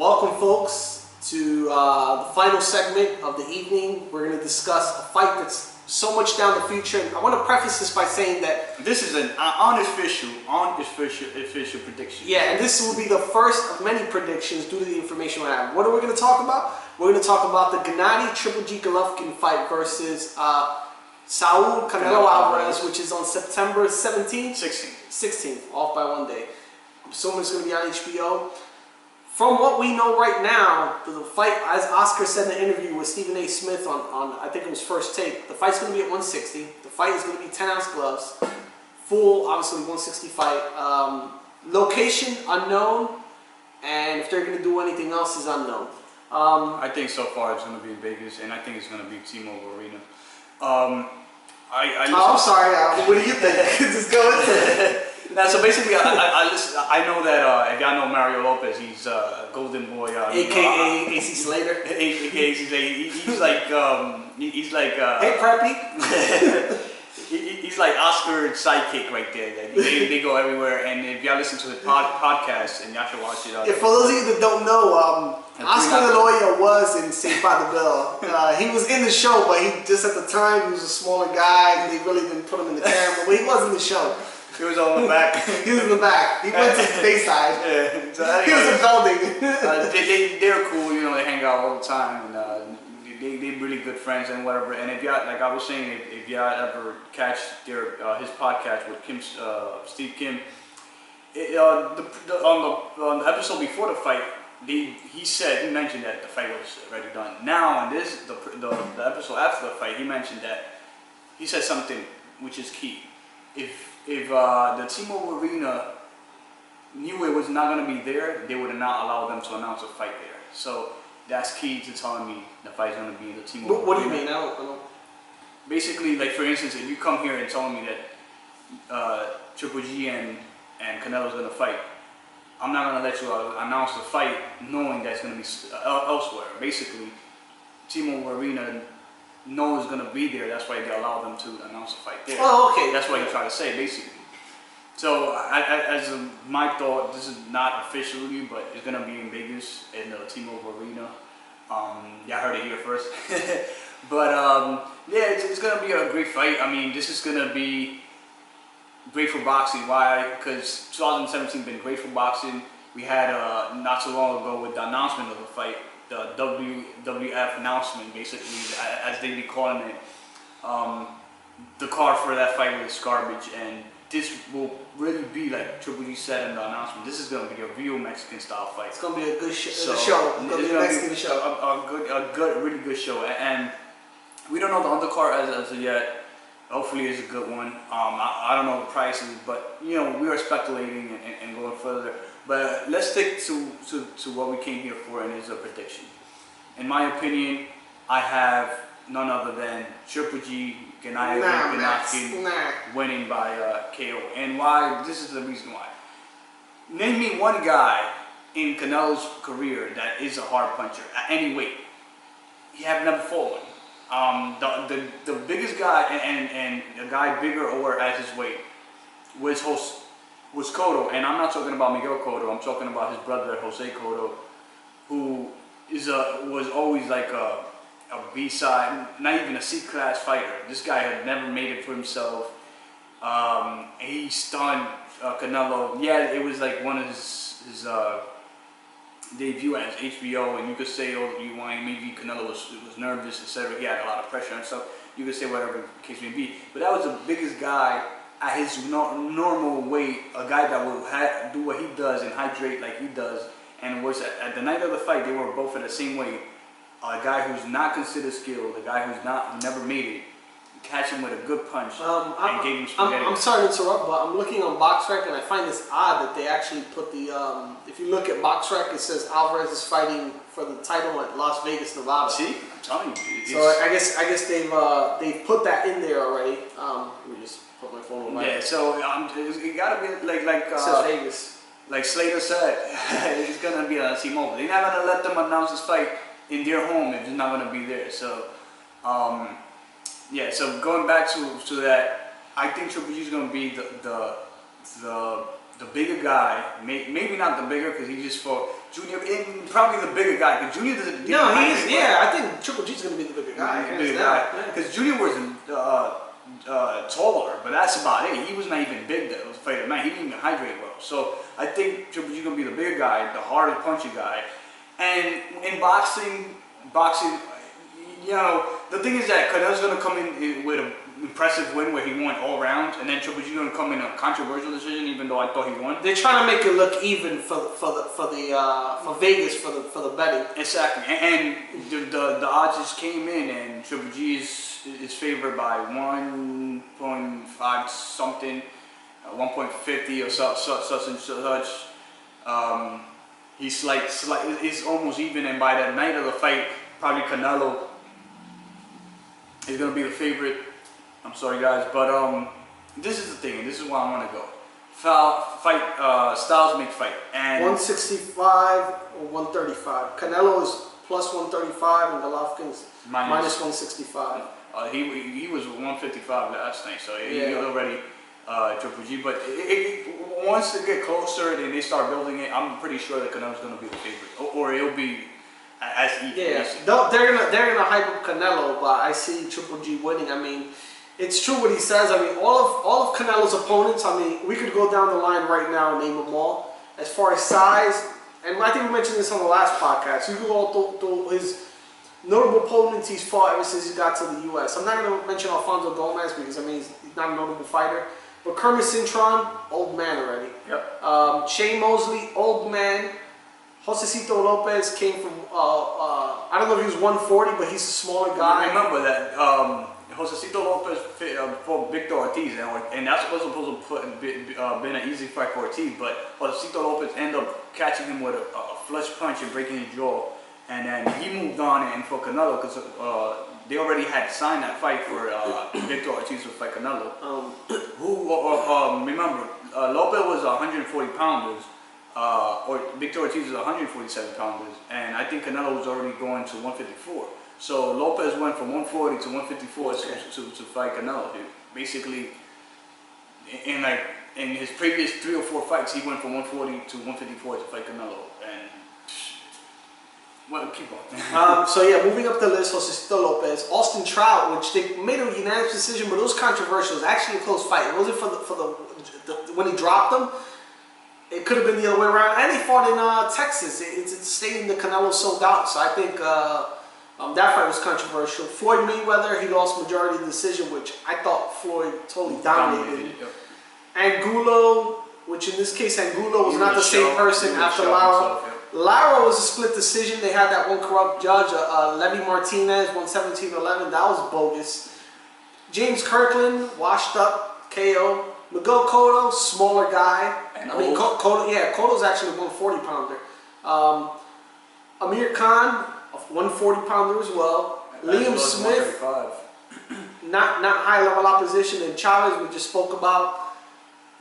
Welcome, folks, to the final segment of the evening. We're going to discuss a fight that's so much down the future. And I want to preface this by saying that this is an unofficial prediction. Yeah, and this will be the first of many predictions due to the information we have. What are we going to talk about? We're going to talk about the GENNADY Triple G Golovkin fight versus Saul Canelo Alvarez, which is on September 17th? 16th, off by 1 day. I'm assuming it's going to be on HBO. From what we know right now, the fight, as Oscar said in an interview with Stephen A. Smith on I think it was First Take, the fight's going to be at 160. The fight is going to be 10-ounce gloves. Full, obviously, 160 fight. Location, unknown. And if they're going to do anything else is unknown. I think so far it's going to be in Vegas, and I think it's going to be T-Mobile Arena. I'm sorry. What do you think? Just go into Now, so basically, I know that if y'all know Mario Lopez, he's Golden Boy, AKA AC Slater. AKA AC Slater. He's like hey, Preppy. He's like Oscar's sidekick right there. They go everywhere, and if y'all listen to his podcast, and y'all should watch it. For those of you that don't know, Oscar the Lawyer was in Saved by the Bell. He was in the show, but he just at the time he was a smaller guy, and they really didn't put him in the camera. But he was in the show. He was on the back. He was in the back. He went to the Bayside. Yeah. So he was in building. They're cool, you know. They hang out all the time, and they're really good friends and whatever. And if y'all, like I was saying, if y'all ever catch his podcast with Steve Kim, on the episode before the fight, he mentioned that the fight was already done. Now, in the episode after the fight, he mentioned that he said something which is key. If the T-Mobile Arena knew it was not going to be there, they would not allow them to announce a fight there. So that's key to telling me the fight's going to be in the T-Mobile Arena. What do you mean? I don't. Basically, like for instance, if you come here and tell me that Triple G and Canelo's going to fight, I'm not going to let you announce the fight knowing that's going to be elsewhere. Basically, T-Mobile Arena no one's gonna be there. That's why they allow them to announce a fight there. Oh, okay. That's what you try to say, basically. So, my thought, this is not officially, but it's gonna be in Vegas in the T-Mobile Arena. Y'all heard it here first. But yeah, it's gonna be a great fight. I mean, this is gonna be great for boxing. Why? Because 2017 been great for boxing. We had not so long ago with the announcement of the fight. The WWF announcement, basically, as they be calling it, the card for that fight was garbage, and this will really be like Triple G said in the announcement. This is going to be a real Mexican style fight. It's going to be a good show. It's going to be a Mexican show. A really good show, and we don't know the undercard as of yet. Hopefully, it's a good one. I don't know the prices, but you know we are speculating and going further. But let's stick to what we came here for, and it's a prediction. In my opinion, I have none other than Triple G, GOLOVKIN winning by KO. And why? This is the reason why. Name me one guy in Canelo's career that is a hard puncher at any weight. He have never fallen. The biggest guy and a guy bigger or at his weight was Cotto, and I'm not talking about Miguel Cotto. I'm talking about his brother Jose Cotto, who was always like a B-side, not even a C-class fighter. This guy had never made it for himself. He stunned Canelo. Yeah, it was like one of his debut as HBO, and you could say, oh, you want maybe Canelo was nervous, etc. He had a lot of pressure and stuff. You could say whatever the case may be, but that was the biggest guy at his normal weight, a guy that will do what he does and hydrate like he does, and was at the night of the fight, they were both at the same weight. A guy who's not considered skilled, a guy who never made it, catch him with a good punch and gave him spaghetti. I'm sorry to interrupt, but I'm looking on BoxRec and I find this odd that they actually put the, if you look at BoxRec, it saes Alvarez is fighting for the title at Las Vegas, Nevada. See, I'm telling you. So I guess they've put that in there already. Let me just put my phone away. Yeah, so it gotta be like it says Vegas. Like Slater said, it's gonna be on T-Mobile. They're not gonna let them announce this fight in their home if it's not gonna be there. So, yeah. So going back to that, I think Triple G is gonna be the the bigger guy, maybe not the bigger because he just fought Junior, probably the bigger guy because Junior doesn't. No, he's I think Triple G's gonna be the bigger guy. Because Junior was taller, but that's about it. He was not even big though. Was fighter man. He didn't even hydrate well. So I think Triple G's gonna be the bigger guy, the harder puncher guy. And in boxing, you know, the thing is that Canelo's gonna come in with an impressive win where he won all rounds, and then Triple G's gonna come in a controversial decision, even though I thought he won. They're trying to make it look even for Vegas for the betting. Exactly, and the odds just came in, and Triple G is favored by 1.5 something, 1.50 or such and such. He's it's almost even, and by the night of the fight, probably Canelo is gonna be the favorite. I'm sorry guys, but this is the thing, and this is why I want to go. Styles make fight, and 165 or 135. Canelo is plus 135, and Golovkin's minus 165. He was 155 last night, so he already Triple G. But once they get closer and they start building it, I'm pretty sure that Canelo's gonna be the favorite, or it'll be as even. Yeah, they're gonna hype up Canelo, but I see Triple G winning. I mean, it's true what he says. I mean, all of Canelo's opponents. I mean, we could go down the line right now and name them all. As far as size, and I think we mentioned this on the last podcast. You could go through his notable opponents he's fought ever since he got to the U.S. I'm not going to mention Alfonso Gomez because I mean he's not a notable fighter. But Kermit Cintron, old man already. Yep. Shane Mosley, old man. Josecito Lopez came from I don't know if he was 140, but he's a smaller guy. I remember that. Josecito Lopez fought Victor Ortiz, and that's was supposed to been an easy fight for Ortiz, but Josecito Lopez ended up catching him with a flush punch and breaking his jaw, and then he moved on and for Canelo because they already had signed that fight for Victor Ortiz to fight Canelo. Remember, Lopez was 140 pounders, or Victor Ortiz was 147 pounders, and I think Canelo was already going to 154. So Lopez went from 140 to 154 to fight Canelo. Dude. Basically, in his previous 3 or 4 fights, he went from 140 to 154 to fight Canelo. And well, keep on. So yeah, moving up the list, Josecito Lopez, Austin Trout, which they made a unanimous decision, but it was controversial. It was actually a close fight. It wasn't for the when he dropped him. It could have been the other way around. And he fought in Texas. It's a stadium that Canelo sold out. So I think. That fight was controversial. Floyd Mayweather, he lost majority decision, which I thought Floyd totally dominated. Yep. Angulo, which in this case Angulo was not the same person after Lara. Lara was a split decision. They had that one corrupt judge, Levy Martinez, 117-11. That was bogus. James Kirkland, washed up, KO. Miguel Cotto, smaller guy. Cotto's actually a 140 pounder. Amir Khan, a 140 pounder as well. Liam Smith, not high level opposition. And Chavez, we just spoke about.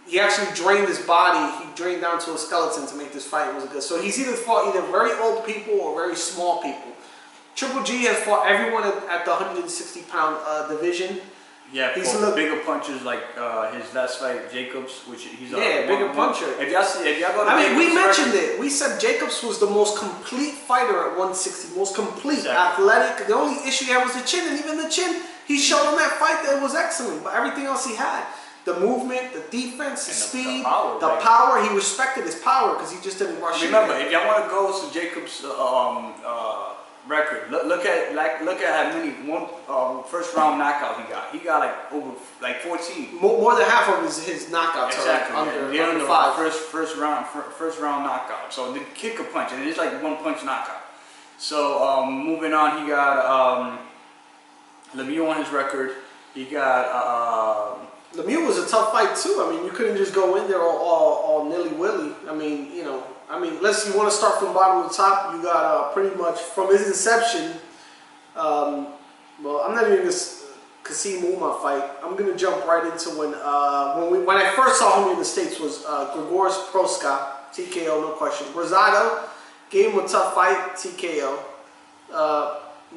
He actually drained his body. He drained down to a skeleton to make this fight. It was good. So he's either fought very old people or very small people. Triple G has fought everyone at the 160 pound division. Yeah, he's bigger punchers like his last fight, Jacobs, which he's a bigger puncher. If y'all go to we mentioned it. We said Jacobs was the most complete fighter at 160, most complete, athletic. The only issue he had was the chin, and even the chin, he showed in that fight that it was excellent. But everything else he had, the movement, the defense, the speed, the power, he respected his power because he just didn't rush. Remember, if y'all want to go to Jacobs' record, look at how many first round knockouts he got. He got like over 14. More than half of his knockouts are under 5. First round knockout. So the kick a punch, and it's like one punch knockout. So moving on, he got Lemieux on his record. He got Lemieux was a tough fight too. I mean, you couldn't just go in there all nilly-willy. I mean, unless you want to start from bottom to top, you got pretty much from his inception. Well, I'm not even gonna Kasim Umar fight. I'm gonna jump right into when I first saw him in the States was Grigoris Proska, TKO, no question. Rosado gave him a tough fight, TKO.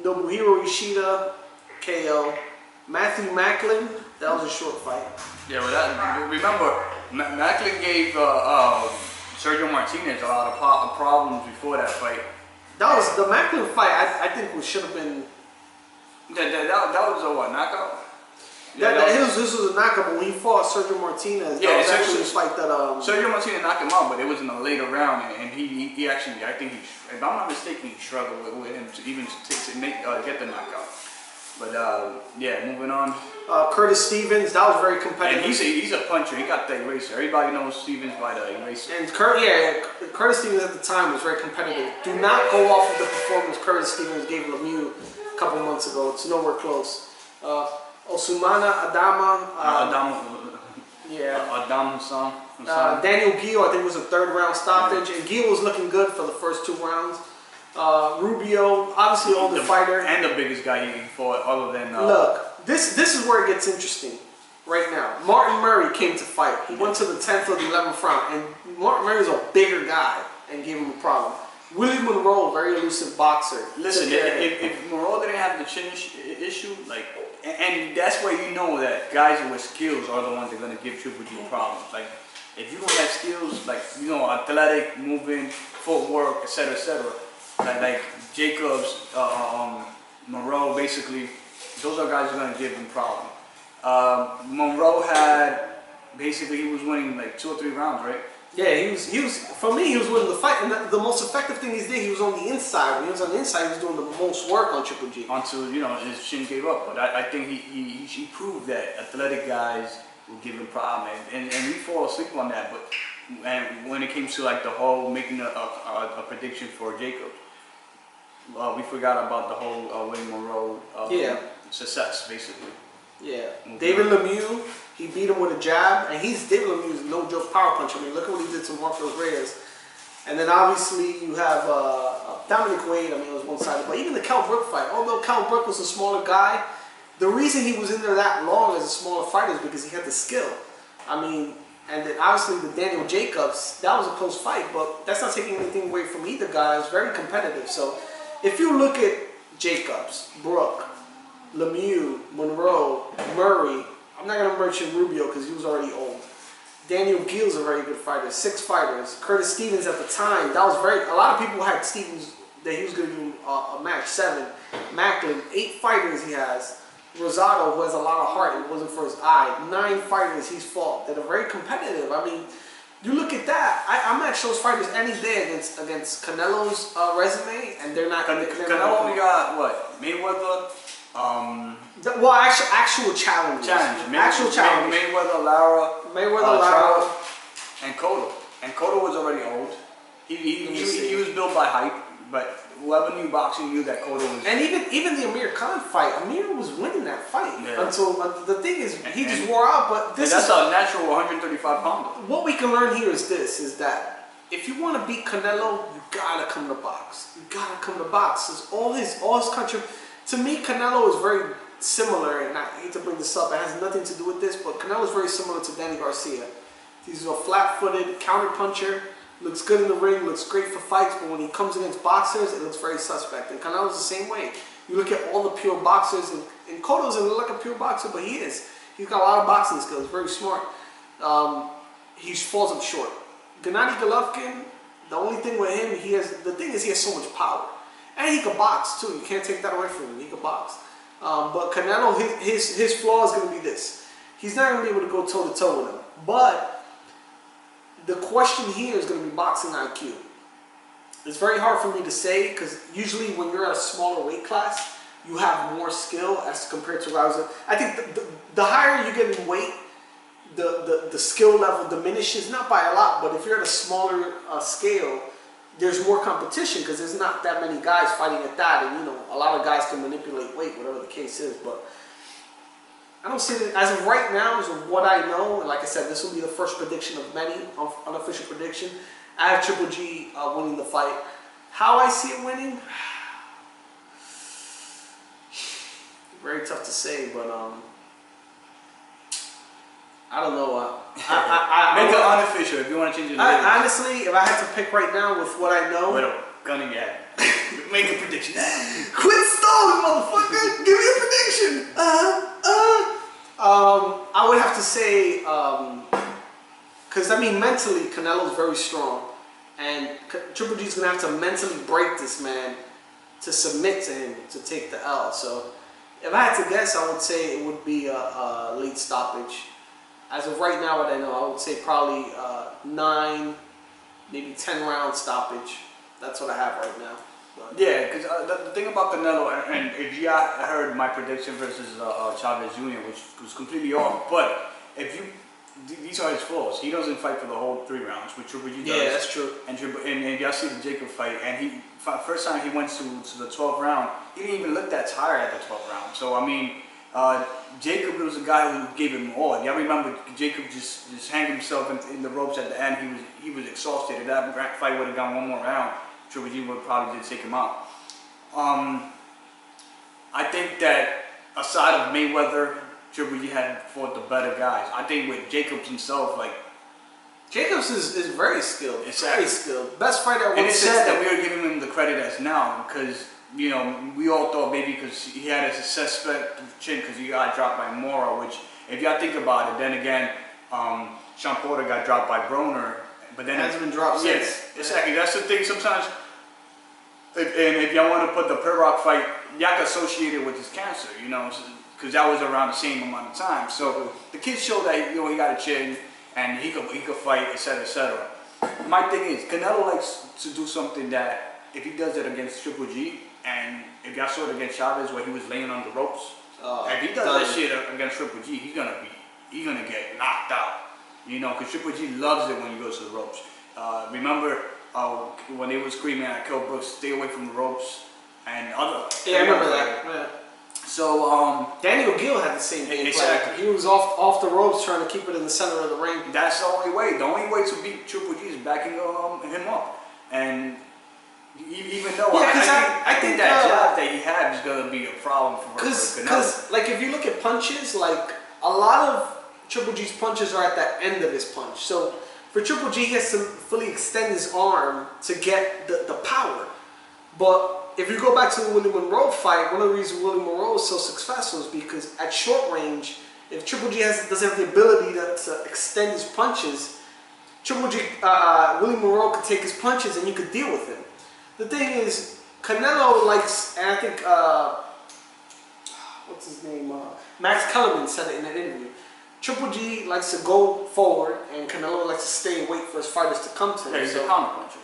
Nobuhiro Ishida, KO. Matthew Macklin, that was a short fight. Yeah, remember Macklin gave Sergio Martinez a lot of problems before that fight. That was the Macklin fight. I think we should have been. That was a what, knockout? This was a knockout, but when he fought Sergio Martinez, that was actually a fight that Sergio Martinez knocked him out, but it was in a later round, and he actually, I think if I'm not mistaken, he struggled with him to even get the knockout. But yeah, moving on. Curtis Stevens, that was very competitive. And he's a puncher. He got the eraser. Everybody knows Stevens by the eraser. And Curtis Stevens at the time was very competitive. Do not go off of the performance Curtis Stevens gave Lemieux a couple months ago. It's nowhere close. Osumana Adama. Daniel Gil, I think it was a third round stoppage, and Gil was looking good for the first 2 rounds. Rubio, obviously older fighter, and the biggest guy he fought, other than. Look, this is where it gets interesting. Right now, Martin Murray came to fight. He went to the 10th or the 11th round, and Martin Murray is a bigger guy and gave him a problem. Willie Monroe, very elusive boxer. Listen, if Monroe didn't have the chin issue, like, and that's where you know that guys with skills are the ones that are going to give Triple G problems. Like, if you don't have skills, like, you know, athletic, moving, footwork, etc., like Jacobs, Monroe, basically, those are guys who are going to give him problems. Monroe had, basically, he was winning like 2 or 3 rounds, right? Yeah, he was. For me, he was winning the fight, and the most effective thing he did, he was on the inside. When he was on the inside, he was doing the most work on Triple G. Until, you know, his chin gave up. But I think he proved that athletic guys will give him problem, and we fall asleep on that. But when it came to like the whole making a prediction for Jacob, we forgot about the whole Willie Monroe success, basically. Yeah, David Lemieux, he beat him with a jab, and David Lemieux is no joke power puncher. I mean, look at what he did to Marcos Reyes. And then obviously you have Dominic Wade. I mean, it was one-sided, but even the Kell Brook fight, although Kell Brook was a smaller guy, the reason he was in there that long as a smaller fighter is because he had the skill. I mean, and then obviously the Daniel Jacobs, that was a close fight, but that's not taking anything away from either guy. It was very competitive. So if you look at Jacobs, Brook, Lemieux, Monroe, Murray, I'm not going to mention Rubio because he was already old. Daniel Gil's a very good fighter. 6 fighters. Curtis Stevens at the time, that was a lot of people had Stevens that he was going to do a match 7. Macklin, 8 fighters he has. Rosado, who has a lot of heart, it wasn't for his eye. 9 fighters he's fought that are very competitive. I mean, you look at that. I match those fighters any day against Canelo's resume, and they're not going to. Canelo only got what? Mayweather. Well, actual challenges. Actual challenges. Mayweather, Lara, Lara, and Cotto. And Cotto was already old. He was built by hype, but whoever knew boxing knew that Cotto was. And even the Amir Khan fight, Amir was winning that fight until the thing is he just wore out. But that's a natural 135 pounder. What we can learn here is this: is that if you want to beat Canelo, you gotta come to box. You gotta come to box. It's all his country. To me, Canelo is very similar, and I hate to bring this up, it has nothing to do with this, but Canelo is very similar to Danny Garcia. He's a flat-footed counter-puncher, looks good in the ring, looks great for fights, but when he comes against boxers, it looks very suspect. And Canelo's the same way. You look at all the pure boxers, and Cotto doesn't look like a pure boxer, but he is. He's got a lot of boxing skills, very smart. He falls up short. Gennady Golovkin, the only thing with him, he has so much power. And he can box too. You can't take that away from him. He can box. But Canelo, his flaw is going to be this: he's not going to be able to go toe to toe with him. But the question here is going to be boxing IQ. It's very hard for me to say because usually when you're at a smaller weight class, you have more skill as compared to what I think the higher you get in weight, the skill level diminishes, not by a lot, but if you're at a smaller scale, there's more competition because there's not that many guys fighting at that, and you know, a lot of guys can manipulate weight, whatever the case is. But I don't see it as of right now, as of what I know, and like I said, this will be the first prediction of many, unofficial prediction. I have Triple G winning the fight. How I see it winning, very tough to say, but I don't know. Make it unofficial if you want to change it. Honestly, if I had to pick right now with what I know, gunning at. Make a prediction. Quit stalling, motherfucker! Give me a prediction. I would have to say Because, I mean, mentally, Canelo's very strong. And Triple G's going to have to mentally break this man to submit to him, to take the L. So, if I had to guess, I would say it would be a late stoppage. As of right now, what I know, I would say probably 9, maybe 10 round stoppage. That's what I have right now. But yeah, because the thing about Canelo, and if you heard my prediction versus Chavez Jr., which was completely off, but if you, these are his flaws. He doesn't fight for the whole 3 rounds, which Triple G does. Yeah, that's true. And y'all see the Jacob fight, and first time he went to the 12th round, he didn't even look that tired at the 12th round. So I mean, Jacob was a guy who gave him all. Y'all remember Jacob just hanged himself in the ropes at the end. He was exhausted. If that fight would have gone 1 more round, Triple G would probably just take him out. I think that aside of Mayweather, Triple G had fought the better guys. I think with Jacobs himself, like, Jacobs is very skilled. Exactly. Very skilled. Best fighter. And it's sad that we are giving him the credit as now, because, you know, we all thought maybe because he had a suspect chin because he got dropped by Mora, which, if y'all think about it, then again, Sean Porter got dropped by Broner, but then hasn't been dropped since. Yes, exactly. That's the thing. Sometimes, if y'all want to put the Perrock fight, y'all can associate it with his cancer, you know, because that was around the same amount of time. So the kid showed that, you know, he got a chin and he could fight, etc., etc. My thing is, Canelo likes to do something that, if he does it against Triple G, and if y'all saw it against Chavez where he was laying on the ropes, if he does that shit against Triple G, he's gonna get knocked out. You know, because Triple G loves it when he goes to the ropes. Remember when they were screaming at Kell Brooks, stay away from the ropes, and other. Yeah, I remember that. Yeah. So Daniel Gill had the same game exactly. plan. He was off the ropes trying to keep it in the center of the ring. That's the only way. The only way to beat Triple G is backing him up. And even though I think that jab that he had is gonna be a problem for Canelo. Because like if you look at punches, like a lot of Triple G's punches are at the end of his punch. So for Triple G, he has to fully extend his arm to get the power. But if you go back to the Willie Monroe fight, one of the reasons Willie Monroe is so successful is because at short range, if Triple G doesn't have the ability to extend his punches, Willie Monroe could take his punches and you could deal with him. The thing is, Canelo likes, and I think, what's his name? Max Kellerman said it in an interview. Triple G likes to go forward, and Canelo likes to stay and wait for his fighters to come to him. Yeah, he's a counter puncher.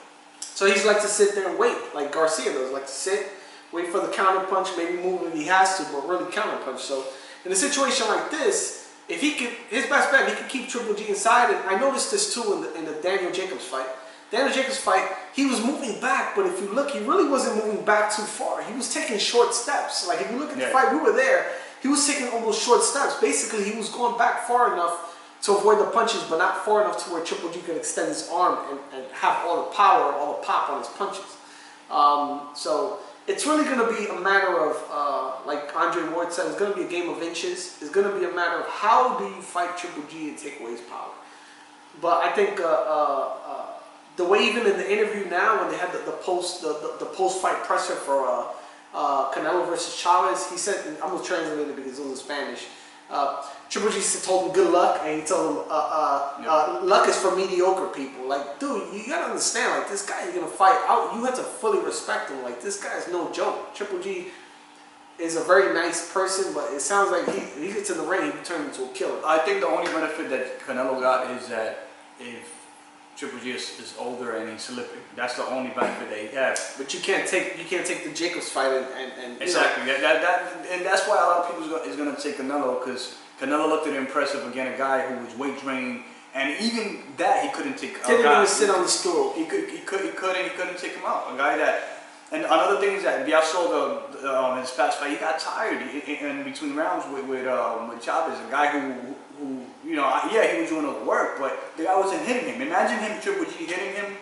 So he's like to sit there and wait, like Garcia does. Like to sit, wait for the counter punch, maybe move if he has to, but really counter punch. So in a situation like this, if he could, his best bet, he could keep Triple G inside. And I noticed this too in the Daniel Jacobs fight. Daniel Jacobs fight, he was moving back, but if you look, he really wasn't moving back too far. He was taking short steps. Like if you look at the fight, we were there. He was taking almost short steps. Basically, he was going back far enough to avoid the punches, but not far enough to where Triple G could extend his arm and have all the power, all the pop on his punches. So it's really going to be a matter of, like Andre Ward said, it's going to be a game of inches. It's going to be a matter of how do you fight Triple G and take away his power. But I think the way even in the interview now, when they had the post-fight presser for Canelo versus Chavez, he said, and I'm going to translate it because it was in Spanish, Triple G told him good luck, and he told him luck is for mediocre people. Like, dude, you gotta understand, like, this guy is gonna fight out. You have to fully respect him. Like, this guy is no joke. Triple G is a very nice person, but it sounds like he gets in the ring, he turns into a killer. I think the only benefit that Canelo got is that if Triple G is older and he's slipping, that's the only benefit that he has. But you can't take the Jacobs fight and exactly. And that's why a lot of people is gonna take Canelo, because Canelo looked at impressive again, a guy who was weight drained, and even that he couldn't take. Didn't even sit on the stool. He couldn't take him out. A guy that, and another thing is that y'all saw his past fight, he got tired in between rounds with Chavez, a guy who you know, yeah, he was doing all the work, but the guy wasn't hitting him. Imagine him, Triple G hitting him,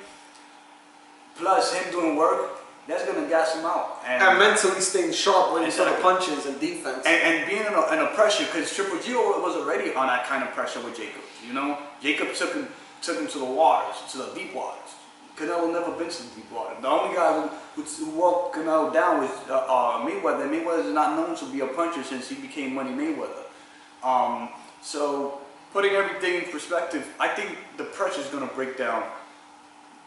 plus him doing work. That's gonna gas him out. And mentally staying sharp when for the punches and defense. And being in a pressure, because Triple G was already on that kind of pressure with Jacob. You know, Jacob took him to the waters, to the deep waters. Canelo never been to the deep water. The only guy who walked Canelo down was Mayweather. Mayweather is not known to be a puncher since he became Money Mayweather. So putting everything in perspective, I think the pressure is going to break down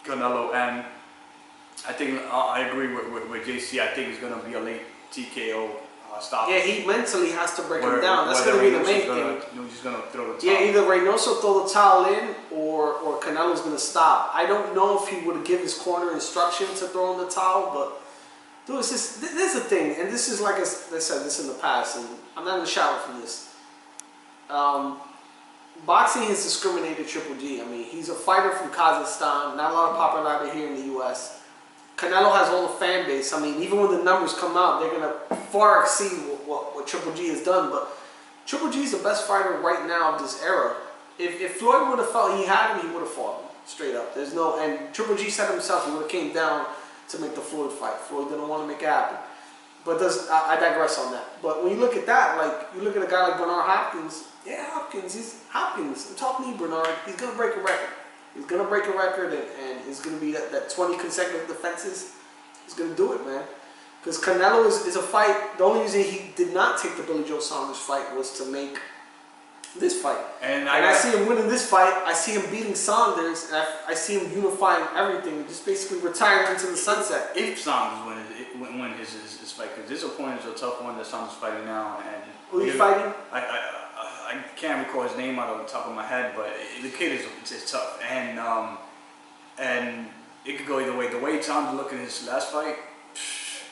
Canelo, and I think I agree with JC. I think it's going to be a late TKO stop. Yeah, he mentally has to break him down. That's going to be the main thing. He's going to throw the towel. Yeah, either Reynoso throw the towel in or Canelo's going to stop. I don't know if he would give his corner instruction to throw in the towel, but dude, this is the thing, and this is like I said this in the past, and I'm not going to shower from this. Boxing has discriminated Triple G. I mean, he's a fighter from Kazakhstan, not a lot of popularity here in the U.S. Canelo has all the fan base. I mean, even when the numbers come out, they're going to far exceed what Triple G has done. But Triple G is the best fighter right now of this era. If Floyd would have felt he had him, he would have fought him straight up. There's no, and Triple G said himself he would have came down to make the Floyd fight. Floyd didn't want to make it happen. But I digress on that. But when you look at that, like you look at a guy like Bernard Hopkins. Yeah, Hopkins. I'm talking to you, Bernard. He's gonna break a record. He's gonna break a record, and it's gonna be that 20 consecutive defenses. He's gonna do it, man. Because Canelo is a fight. The only reason he did not take the Billy Joe Saunders fight was to make this fight. And I see him winning this fight. I see him beating Saunders, and I see him unifying everything, just basically retiring into the sunset. If Saunders win his fight, because this opponent is a tough one that Saunders fighting now. And who are you fighting? I can't recall his name out of the top of my head, but the kid is tough, and it could go either way. The way Tom's looking at his last fight,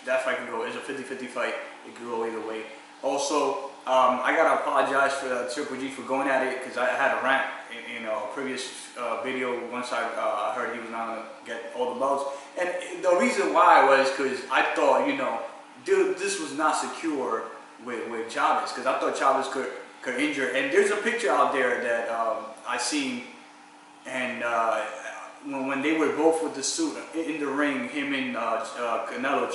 that fight could go. It's a 50-50 fight. It could go either way. Also, I gotta apologize for Triple G for going at it because I had a rant in a previous video once I heard he was not gonna get all the belts, and the reason why was because I thought dude, this was not secure with Chavez, because I thought Chavez could injure. And there's a picture out there that I seen, and when they were both with the suit in the ring, him and Canelo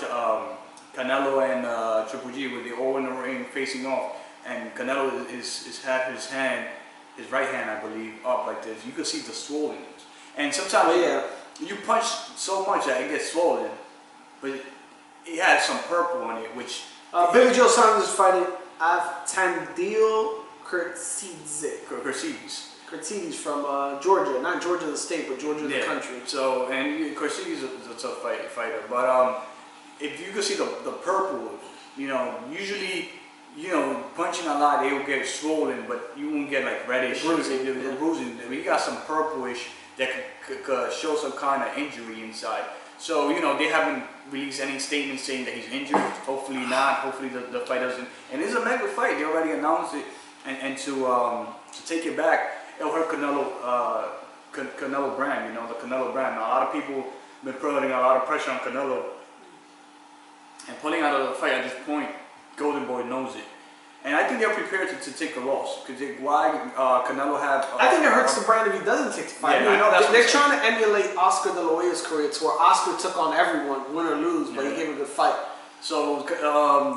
and Triple G, were they all in the ring facing off, and Canelo is had his right hand, I believe, up like this. You could see the swollenness, and sometimes you punch so much that it gets swollen, but it had some purple in it, which Billy Joe Saunders is fighting Avtandil Kurtsidis from Georgia, not Georgia the state, but Georgia the country. So, and Kurtsidis is a tough fighter, but if you could see the purple, usually, punching a lot, they will get swollen, but you won't get like reddish, bruising. He got some purplish that could show some kind of injury inside. So, they haven't released any statement saying that he's injured. Hopefully not. Hopefully the fight doesn't. And it's a mega fight. They already announced it. And to take it back, it'll hurt Canelo brand, the Canelo brand. Now, a lot of people have been putting a lot of pressure on Canelo. And pulling out of the fight at this point, Golden Boy knows it. And I think they're prepared to take a loss. Because why Canelo have... I think it hurts the brand if he doesn't take the fight. They're trying to emulate Oscar De La Hoya's career, to where Oscar took on everyone, win or lose, but he gave a good fight. So